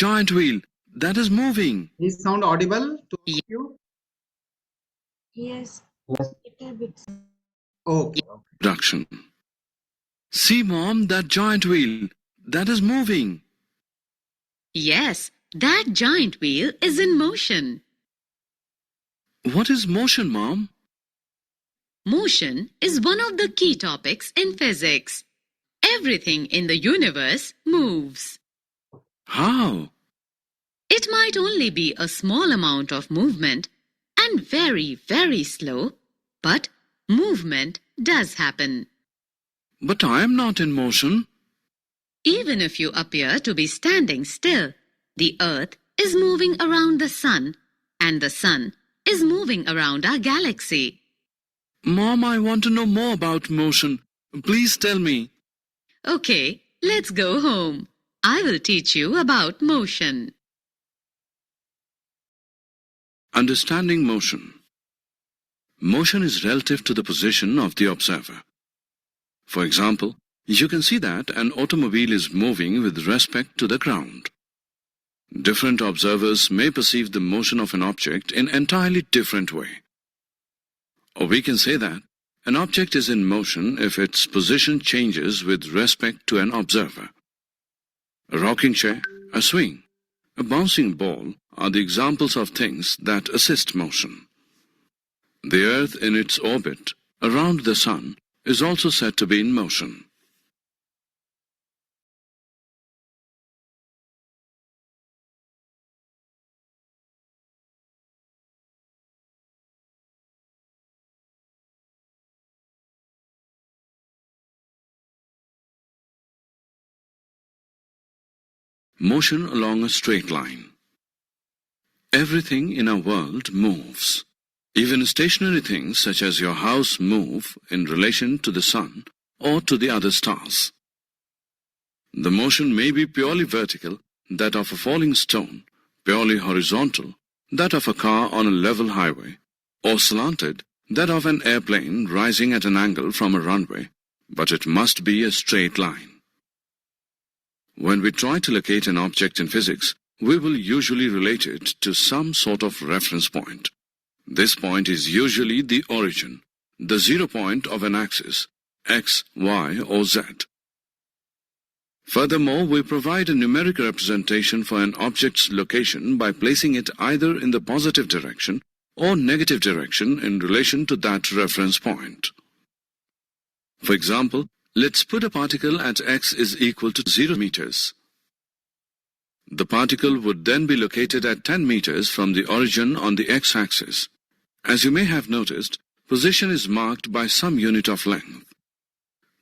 giant wheel that is moving. Is sound audible to you? Yes, little bit. Okay. Introduction. See, Mom, that giant wheel that is moving. Yes, that giant wheel is in motion. What is motion, Mom? Motion is one of the key topics in physics. Everything in the universe moves. How? It might only be a small amount of movement and very, very slow, but movement does happen. But I am not in motion. Even if you appear to be standing still, the Earth is moving around the Sun, and the Sun is moving around our galaxy. Mom, I want to know more about motion. Please tell me. Okay, let's go home. I will teach you about motion. Understanding motion. Motion is relative to the position of the observer. For example, you can see that an automobile is moving with respect to the ground. Different observers may perceive the motion of an object in an entirely different way. Or we can say that an object is in motion if its position changes with respect to an observer. A rocking chair, a swing, a bouncing ball are the examples of things that assist motion. The Earth in its orbit around the Sun is also said to be in motion. Motion along a straight line. Everything in our world moves. Even stationary things such as your house move in relation to the sun or to the other stars. The motion may be purely vertical, that of a falling stone, purely horizontal, that of a car on a level highway, or slanted, that of an airplane rising at an angle from a runway, but it must be a straight line. When we try to locate an object in physics, we will usually relate it to some sort of reference point. This point is usually the origin, the 0 point of an axis, x, y, or z. Furthermore, we provide a numeric representation for an object's location by placing it either in the positive direction or negative direction in relation to that reference point. For example, let's put a particle at x is equal to 0 meters. The particle would then be located at 10 meters from the origin on the x-axis. As you may have noticed, position is marked by some unit of length.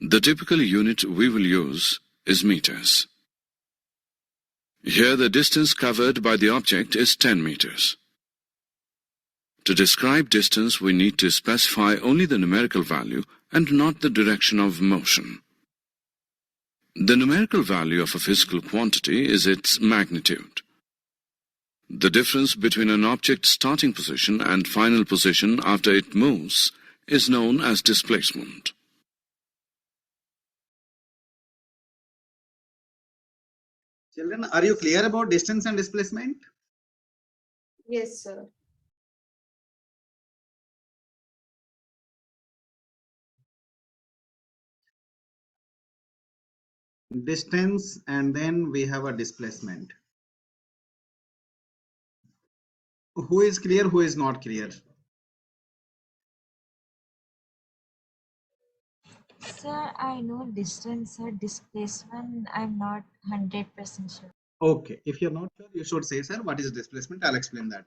The typical unit we will use is meters. Here the distance covered by the object is 10 meters. To describe distance, we need to specify only the numerical value and not the direction of motion. The numerical value of a physical quantity is its magnitude. The difference between an object's starting position and final position after it moves is known as displacement. Children, are you clear about distance and displacement? Yes, sir. Distance, and then we have a displacement. Who is clear, who is not clear? Sir, I know distance, sir. Displacement, I'm not 100% sure. Okay, if you're not sure, you should say, sir, what is displacement? I'll explain that.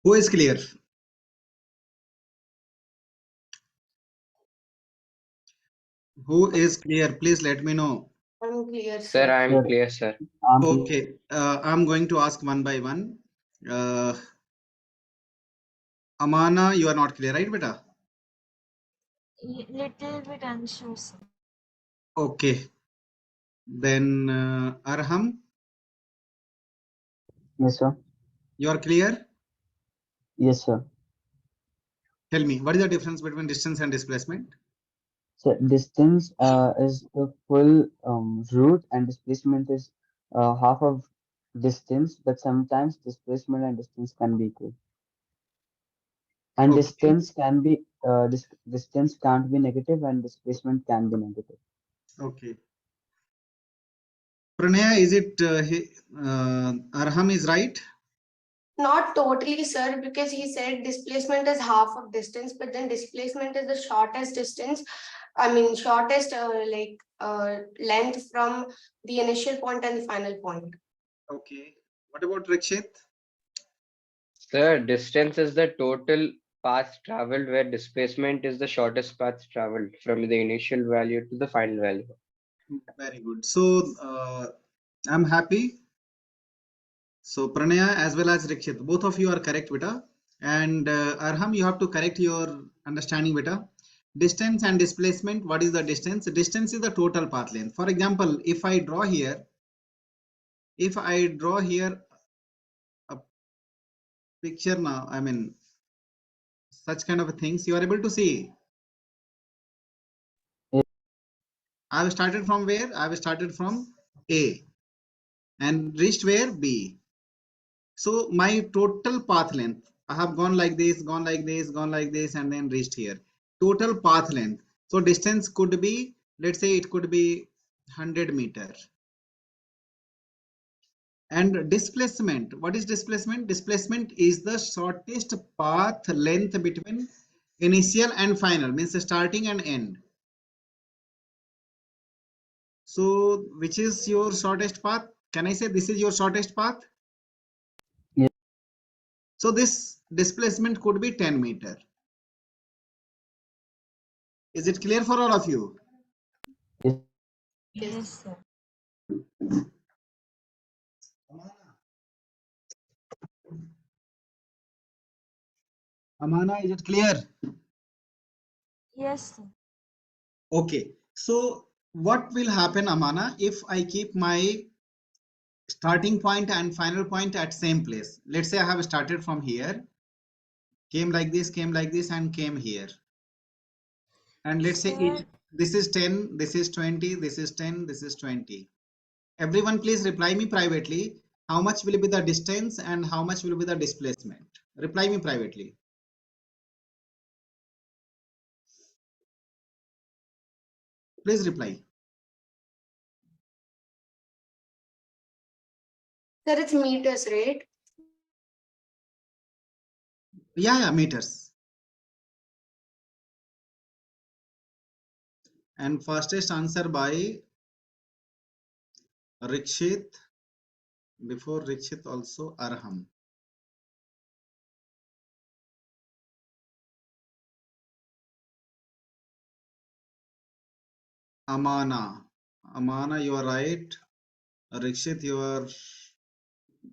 Who is clear? Who is clear? Please let me know. I'm clear, Sir, I am clear, sir. Okay, I'm going to ask one by one. Amana, you are not clear, right, beta? Little bit unsure, sir. Okay. Then Arham, Yes, sir. you are clear? Yes, sir. Tell me, what is the difference between distance and displacement? So distance is the full route, and displacement is half of distance, but sometimes displacement and distance can be equal. And Okay. distance can be distance can't be negative and displacement can be negative. Okay. Pranaya, is it Arham is right? Not totally, sir, because he said displacement is half of distance, but then displacement is the shortest distance. I mean, shortest length from the initial point and the final point. Okay. What about Rakshit? Sir, distance is the total path traveled, where displacement is the shortest path traveled from the initial value to the final value. Very good. So I'm happy. So Pranaya as well as Rakshit, both of you are correct, beta. And Arham, you have to correct your understanding, beta. Distance and displacement. What is the distance? Distance is the total path length. For example, if I draw here a picture now, I mean such kind of things, you are able to see. Yes. I have started from where? I have started from A and reached where? B. So my total path length, I have gone like this, gone like this, gone like this, and then reached here. Total path length. So distance could be, let's say it could be 100 meter. And displacement, what is displacement? Displacement is the shortest path length between initial and final, means starting and end. So which is your shortest path? Can I say this is your shortest path? Yes. So this displacement could be 10 meter. Is it clear for all of you? Yes. Yes, sir. Amana, is it clear? Yes, sir. Okay. So what will happen, Amana, if I keep my starting point and final point at same place? Let's say I have started from here, came like this, and came here. And let's say Sir, this is 10, this is 20, this is 10, this is 20. Everyone please reply me privately. How much will be the distance and how much will be the displacement? Reply me privately. Please reply. Sir, it's meters, right? Yeah, meters. And fastest answer by Rikshit. Before Rikshit also Arham. Amana. Amana, you are right. Rikshit, you are.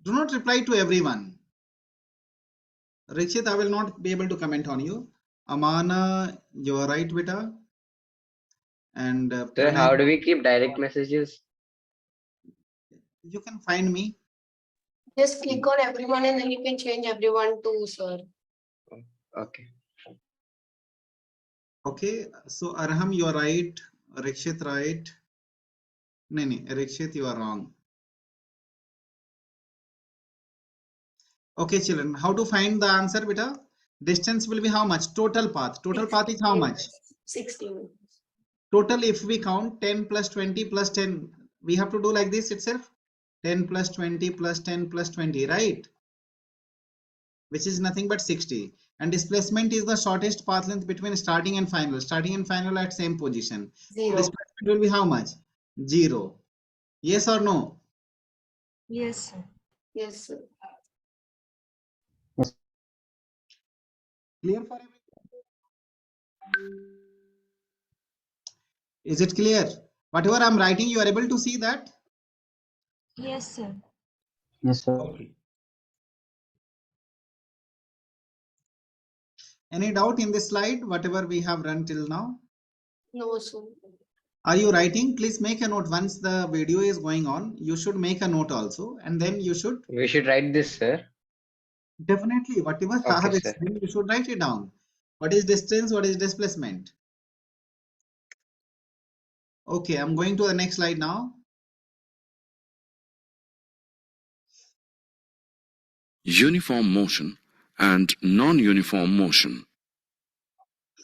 Do not reply to everyone. Rikshit, I will not be able to comment on you. Amana, you are right, beta. And Sir, Pranay, how do we keep direct messages? you can find me. Just click on everyone and then you can change everyone to sir. Okay. Okay, so Arham, you are right. Rikshit, right. No, Rikshit, you are wrong. Okay, children, how to find the answer, beta? Distance will be how much? Total path. Total path is how much? 16. Total, if we count 10 plus 20 plus 10, we have to do like this itself. 10 plus 20 plus 10 plus 20, right? Which is nothing but 60. And displacement is the shortest path length between starting and final. Starting and final at same position. So 0. displacement will be how much? 0. Yes or no? yes, sir. Yes, sir. Yes. Clear for everyone? Is it clear? Whatever I'm writing, you are able to see that? Yes, sir. Yes, sir. Okay. Any doubt in this slide, whatever we have run till now? No, sir. Are you writing? Please make a note. Once the video is going on, you should make a note also. And then you should We should write this, sir. definitely, whatever I Okay, have sir. explained, you should write it down. What is distance? What is displacement? Okay, I'm going to the next slide now. uniform motion, and non-uniform motion.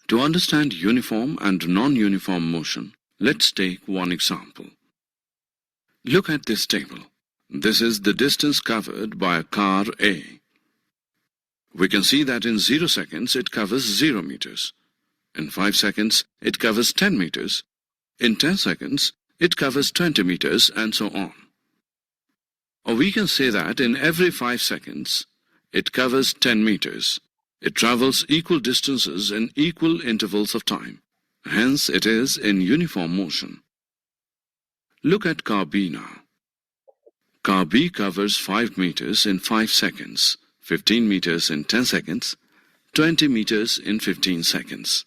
To understand uniform and non-uniform motion, let's take one example. Look at this table. This is the distance covered by a car A. We can see that in 0 seconds it covers 0 meters. In 5 seconds it covers 10 meters. In 10 seconds it covers 20 meters, and so on. Or we can say that in every 5 seconds it covers 10 meters. It travels equal distances in equal intervals of time. Hence it is in uniform motion. Look at car B now. Car B covers 5 meters in 5 seconds, 15 meters in 10 seconds, 20 meters in 15 seconds.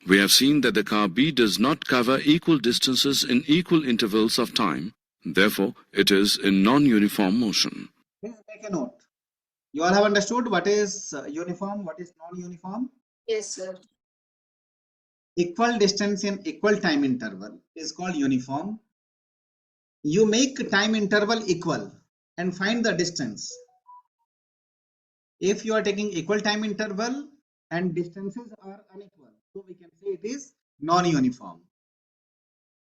We have seen that the car B does not cover equal distances in equal intervals of time. Therefore, it is in non-uniform motion. Please make a note. You all have understood what is uniform, what is non-uniform? Yes, sir. Equal distance in equal time interval is called uniform. You make time interval equal and find the distance. If you are taking equal time interval and distances are unequal, so we can say it is non-uniform.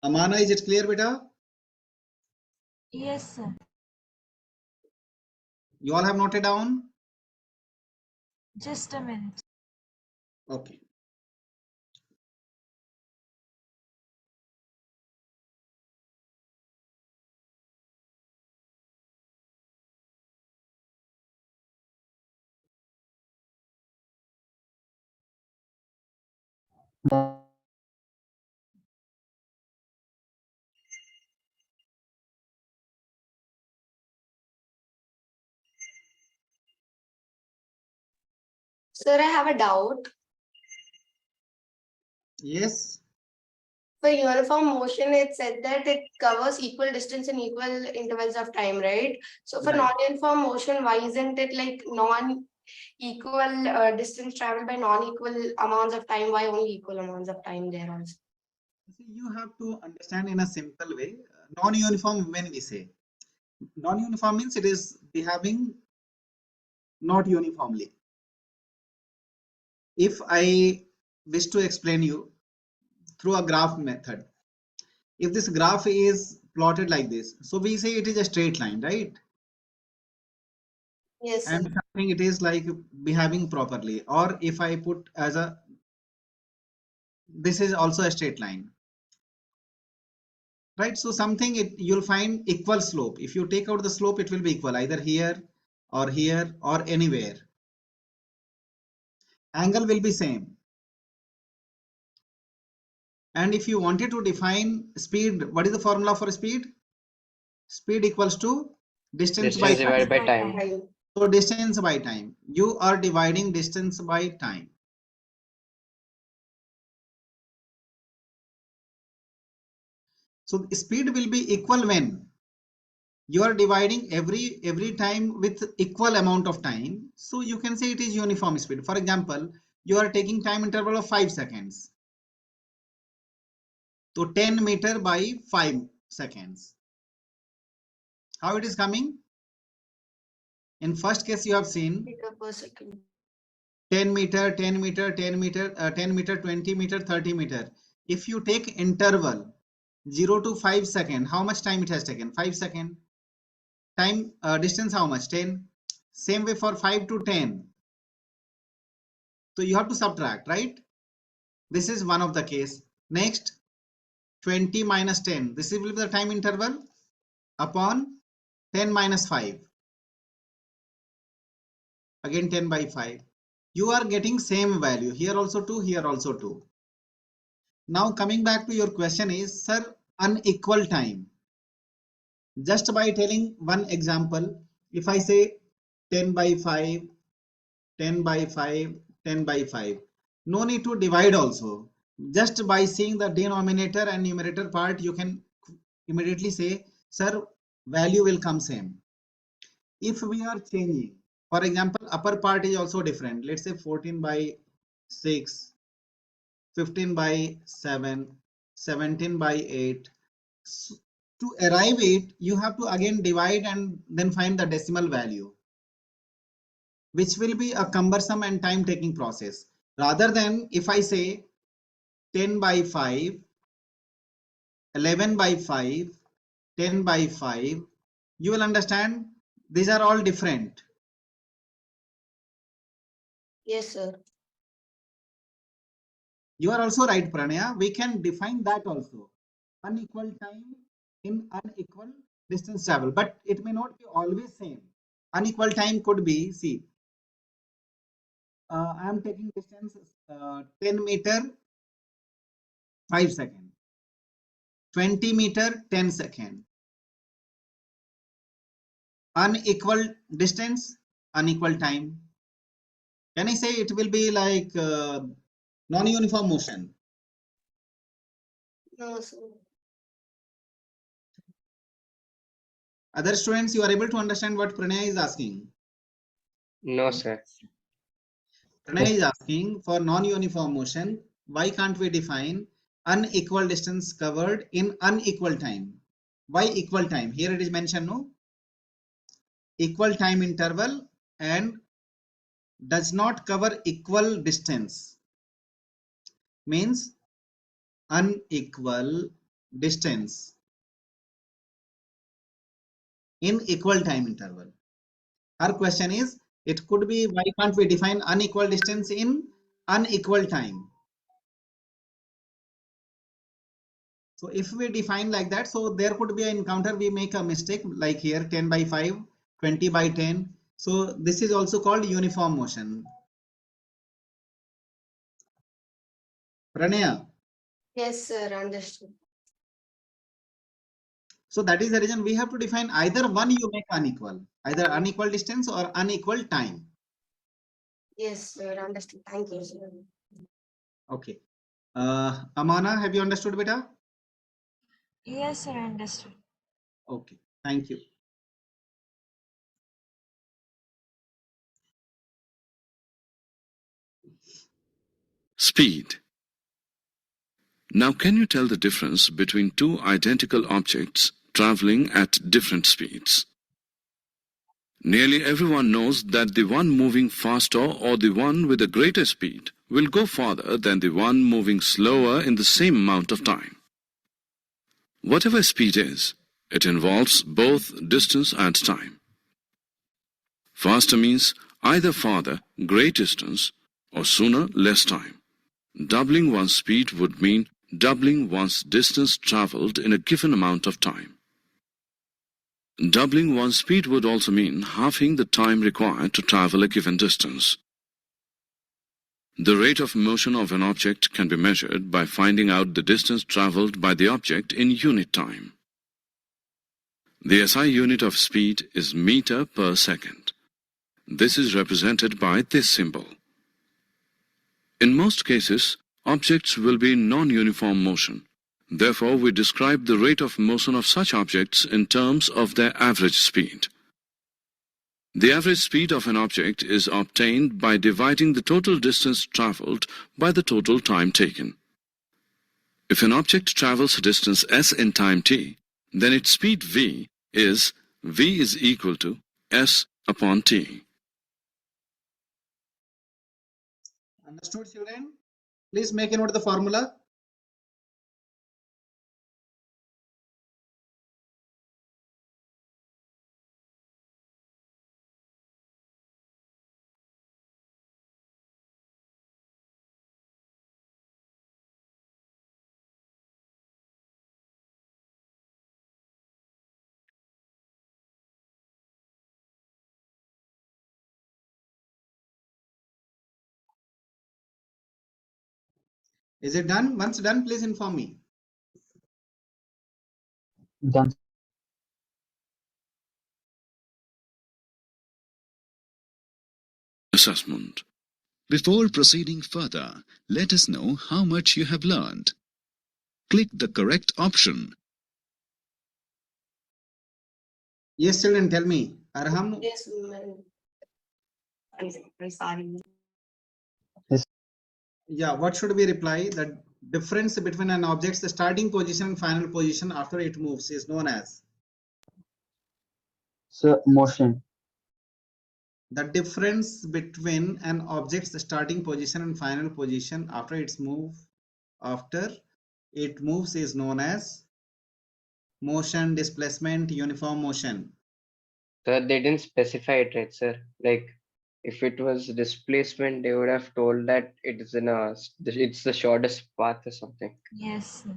Amana, is it clear, beta? Yes, sir. You all have noted down? Just a minute. Okay. Sir, I have a doubt. Yes. For uniform motion, it said that it covers equal distance in equal intervals of time, right? So for Right. non-uniform motion, why isn't it like non-equal distance traveled by non-equal amounts of time? Why only equal amounts of time there also? See, you have to understand in a simple way. Non-uniform, when we say non-uniform, means it is behaving not uniformly. If I wish to explain you through a graph method, if this graph is plotted like this, so we say it is a straight line, right? Yes, sir. And something it is like behaving properly. Or if I put as a, this is also a straight line, right? So something you'll find equal slope. If you take out the slope, it will be equal either here or anywhere. Angle will be same. And if you wanted to define speed, what is the formula for speed? Speed equals to distance by Distance divided by Time. time. So distance by time. You are dividing distance by time. So speed will be equal when you are dividing every time with equal amount of time. So you can say it is uniform speed. For example, you are taking time interval of 5 seconds. So 10 meter by 5 seconds. How it is coming? In first case, you have seen Meter per second. 10 meter, 10 meter, 10 meter, 10 meter, 20 meter, 30 meter. If you take interval 0 to 5 second, how much time it has taken? 5 second. Time distance how much? 10. Same way for 5 to 10. So you have to subtract, right? This is one of the case. Next, 20 minus 10. This will be the time interval upon 10 minus 5. Again 10 by 5. You are getting same value. Here also 2, here also 2. Now coming back to your question is, sir, unequal time. Just by telling one example, if I say 10 by 5, 10 by 5, 10 by 5, no need to divide also. Just by seeing the denominator and numerator part, you can immediately say, sir, value will come same. If we are changing, for example, upper part is also different. Let's say 14 by 6, 15 by 7, 17 by 8. So to arrive it, you have to again divide and then find the decimal value. which will be a cumbersome and time taking process. Rather than if I say 10 by 5, 11 by 5, 10 by 5, you will understand these are all different. Yes, sir. You are also right, Pranaya. We can define that also. Unequal time in unequal distance travel, but it may not be always same. Unequal time could be, see, I am taking distance 10 meter, 5 seconds, 20 meter, 10 seconds. Unequal distance, unequal time. Can I say it will be like non-uniform motion? No, sir. Other students, you are able to understand what Pranay is asking. No, sir. Pranay is asking for non-uniform motion, why can't we define unequal distance covered in unequal time? Why equal time? Here it is mentioned, no? Equal time interval and does not cover equal distance. Means unequal distance in equal time interval. Our question is, it could be why can't we define unequal distance in unequal time? So if we define like that, so there could be an encounter, we make a mistake like here 10 by 5, 20 by 10. So this is also called uniform motion. Pranaya. Yes, sir. Understood. So that is the reason we have to define either one you make unequal, either unequal distance or unequal time. Yes, sir. Understood. Thank you, sir. Okay. Amana, have you understood, beta? Yes, sir, understood. Okay. Thank you. Speed. Now, can you tell the difference between two identical objects traveling at different speeds? Nearly everyone knows that the one moving faster or the one with a greater speed will go farther than the one moving slower in the same amount of time. Whatever speed is, it involves both distance and time. Faster means either farther, great distance, or sooner, less time. Doubling one's speed would mean doubling one's distance traveled in a given amount of time. Doubling one's speed would also mean halving the time required to travel a given distance. The rate of motion of an object can be measured by finding out the distance traveled by the object in unit time. The SI unit of speed is meter per second. This is represented by this symbol. In most cases, objects will be in non-uniform motion. Therefore, we describe the rate of motion of such objects in terms of their average speed. The average speed of an object is obtained by dividing the total distance traveled by the total time taken. If an object travels a distance s in time t, then its speed v is equal to s upon t. Understood, children? Please make a note of the formula. Is it done? Once done, please inform me. Done. Assessment. Before proceeding further, let us know how much you have learned. Click the correct option. Yes, children, tell me. Arham, Yes, ma'am. I'm sorry. yeah, what should we reply? The difference between an object's starting position and final position after it moves is known as? So motion. The difference between an object's starting position and final position after it moves is known as motion, displacement, uniform motion. Sir, they didn't specify it, right, sir? Like, if it was displacement, they would have told that it is it's the shortest path or something. Yes, sir.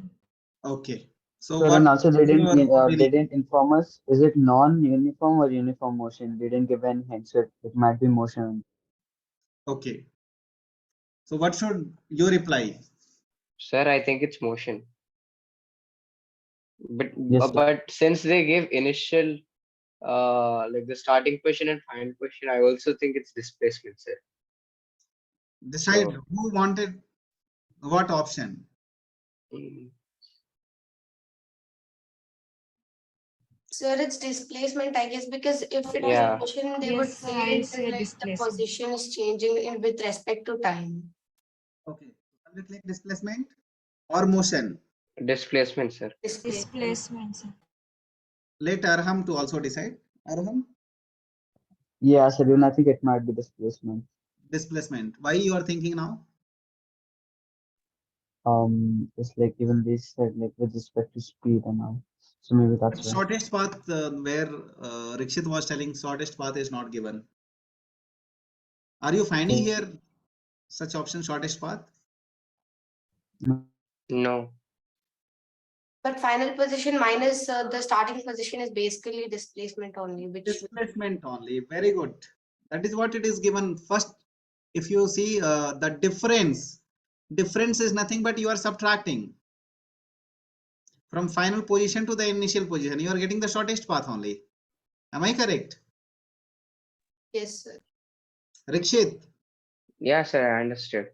Okay. So So what then also is your they opinion? didn't inform us, is it non-uniform or uniform motion? They didn't give any hint, so it might be motion. Okay. So what should you reply? Sir, I think it's motion. But Yes, sir. but since they gave initial like the starting position and final position, I also think it's displacement, sir. Decide So who wanted what option. mm, Sir, it's displacement, I guess, because if it was yeah, motion, they would Yes, sir. I say that say like the displacement. position is changing with respect to time. Okay. Shall we click displacement or motion? displacement, sir. Displacement. Displacement, sir. Let Arham to also decide. Arham, Yeah, so then I think it might be displacement. displacement. Why you are thinking now? It's like even they said like with respect to speed and all. So maybe that's why. Shortest path where Rikshit was telling shortest path is not given. Are you finding here such option shortest path? No, But final position minus the starting position is basically displacement only, which Displacement only. Very good. That is what it is given. First, if you see the difference is nothing but you are subtracting from final position to the initial position. You are getting the shortest path only. Am I correct? yes, sir. Rikshit, yeah, sir, I understood.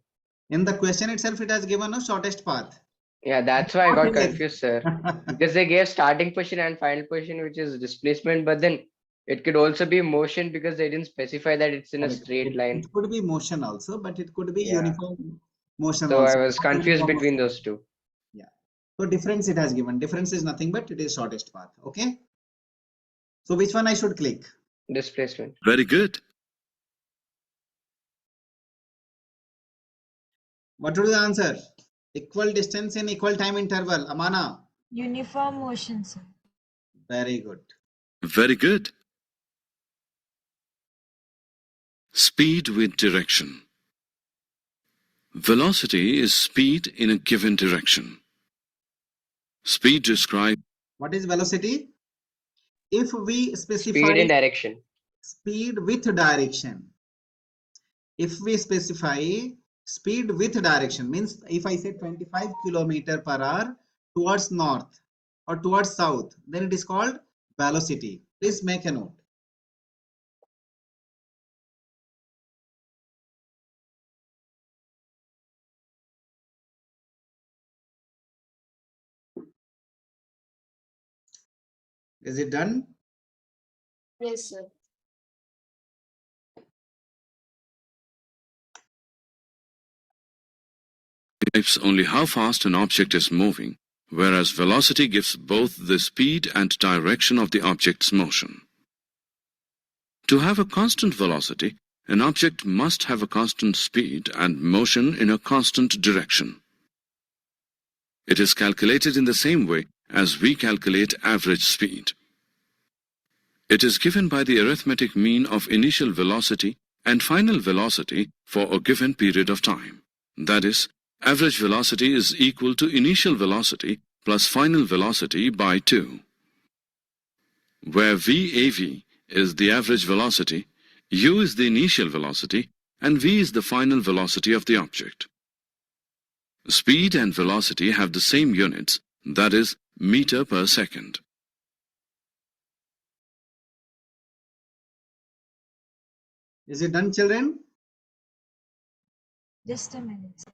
in the question itself, it has given a shortest path. Yeah, that's why I Not got here. confused, sir. Because they gave starting position and final position, which is displacement, but then it could also be motion because they didn't specify that it's in a Correct. straight line. It could be motion also, but it could be Yeah. uniform motion So I also. was Not confused uniform between motion. those two. Yeah. So difference it has given. Difference is nothing but it is shortest path. Okay. So which one I should click? Displacement. Very good. What would be the answer? Equal distance in equal time interval. Amana. Uniform motion, sir. Very good. Very good. Speed with direction. Velocity is speed in a given direction. Speed describes What is velocity? If we specify Speed in direction. speed with direction, if we specify speed with direction, means if I say 25 kilometer per hour towards north or towards south, then it is called velocity. Please make a note. Is it done? Yes, sir. only how fast an object is moving, whereas velocity gives both the speed and direction of the object's motion. To have a constant velocity, an object must have a constant speed and motion in a constant direction. It is calculated in the same way as we calculate average speed. It is given by the arithmetic mean of initial velocity and final velocity for a given period of time. That is, average velocity is equal to initial velocity plus final velocity by 2. Where VAV is the average velocity, U is the initial velocity, and V is the final velocity of the object. Speed and velocity have the same units, that is, meter per second. Is it done, children? Just a minute, sir.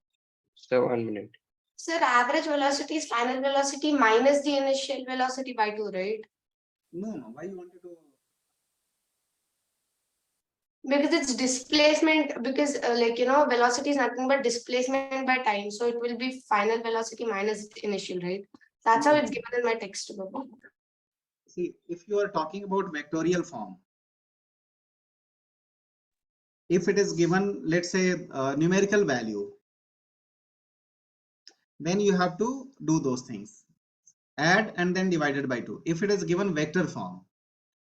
So 1 minute. Sir, average velocity is final velocity minus the initial velocity by 2, right? No, no. Why you wanted to? Because it's displacement, because velocity is nothing but displacement by time. So it will be final velocity minus initial, right? That's how it's given in my textbook. See, if you are talking about vectorial form, if it is given, let's say numerical value, then you have to do those things, add and then divided by 2. If it is given vector form,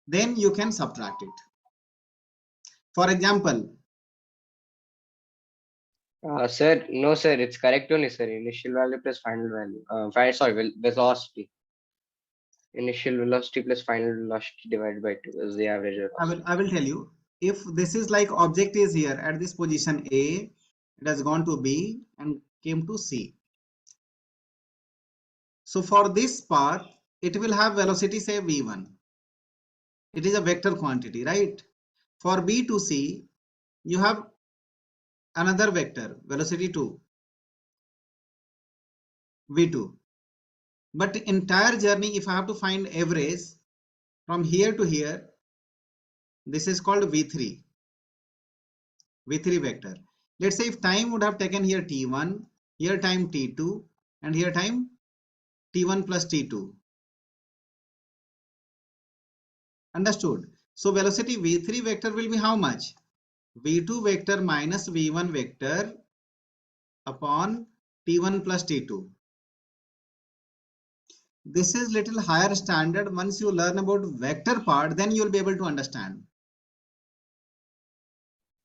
then you can subtract it. For example, Sir, no, sir, it's correct only, sir. Initial value plus final value. Velocity. Initial velocity plus final velocity divided by 2 is the average velocity. I will tell you, if this is like object is here at this position A, it has gone to B and came to C. So for this path, it will have velocity say v1. It is a vector quantity, right? For B to C, you have another vector, velocity 2, v2. But the entire journey, if I have to find average from here to here, this is called v3 vector. Let's say if time would have taken here t1, here time t2, and here time t1 plus t2. Understood? So velocity v3 vector will be how much? v2 vector minus v1 vector upon t1 plus t2. This is little higher standard. Once you learn about vector part, then you will be able to understand.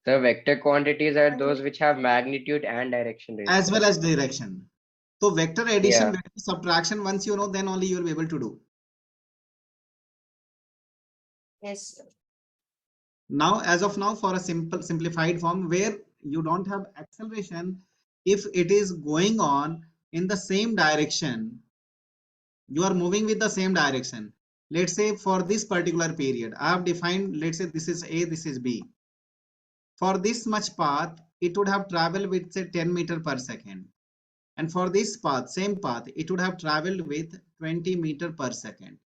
The vector quantities are those which have magnitude and direction rates. As well as direction. So vector addition, Yeah. vector subtraction, once you know, then only you will be able to do. Yes, sir. Now, as of now, for a simplified form where you don't have acceleration, if it is going on in the same direction, you are moving with the same direction. Let's say for this particular period, I have defined, let's say this is A, this is B. For this much path, it would have traveled with say 10 meter per second. And for this path, same path, it would have traveled with 20 meter per second.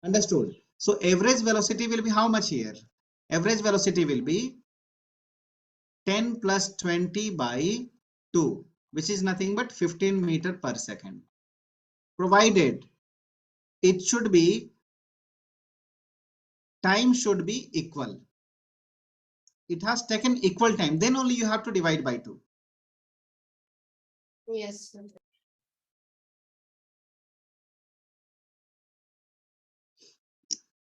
Understood? So average velocity will be how much here? Average velocity will be 10 plus 20 by 2, which is nothing but 15 meter per second. Provided it should be, time should be equal. It has taken equal time, then only you have to divide by 2. Yes, sir.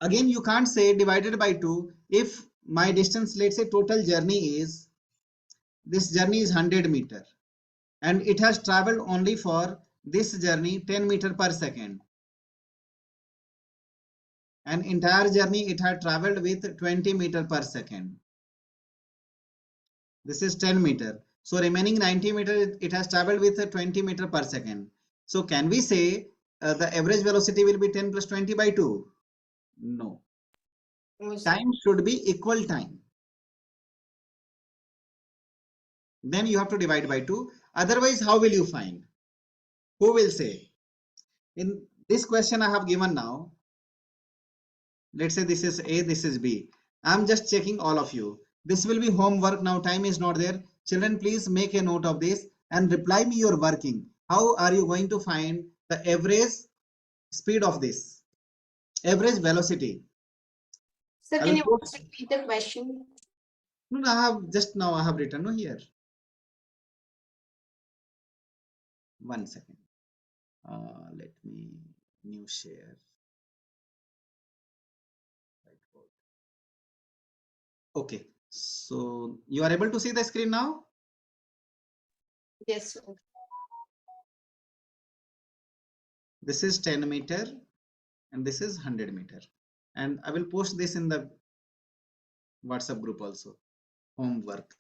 Again, you can't say divided by 2 if my distance, let's say total journey is, this journey is 100 meter and it has traveled only for this journey 10 meter per second. And entire journey it had traveled with 20 meter per second. This is 10 meter. So remaining 90 meter, it has traveled with 20 meter per second. So can we say the average velocity will be 10 plus 20 by 2? No. No, sir. Time should be equal time. Then you have to divide by 2. Otherwise, how will you find? Who will say? In this question I have given now, let's say this is A, this is B. I'm just checking all of you. This will be homework now. Time is not there. Children, please make a note of this and reply me your working. How are you going to find the average speed of this? Average velocity. Sir, I can will you post. repeat the question? No, I have just now I have written no here. 1 second. Let me new share. Okay, so you are able to see the screen now? Yes, sir. This is 10 meter and this is 100 meter. And I will post this in the WhatsApp group also. Homework.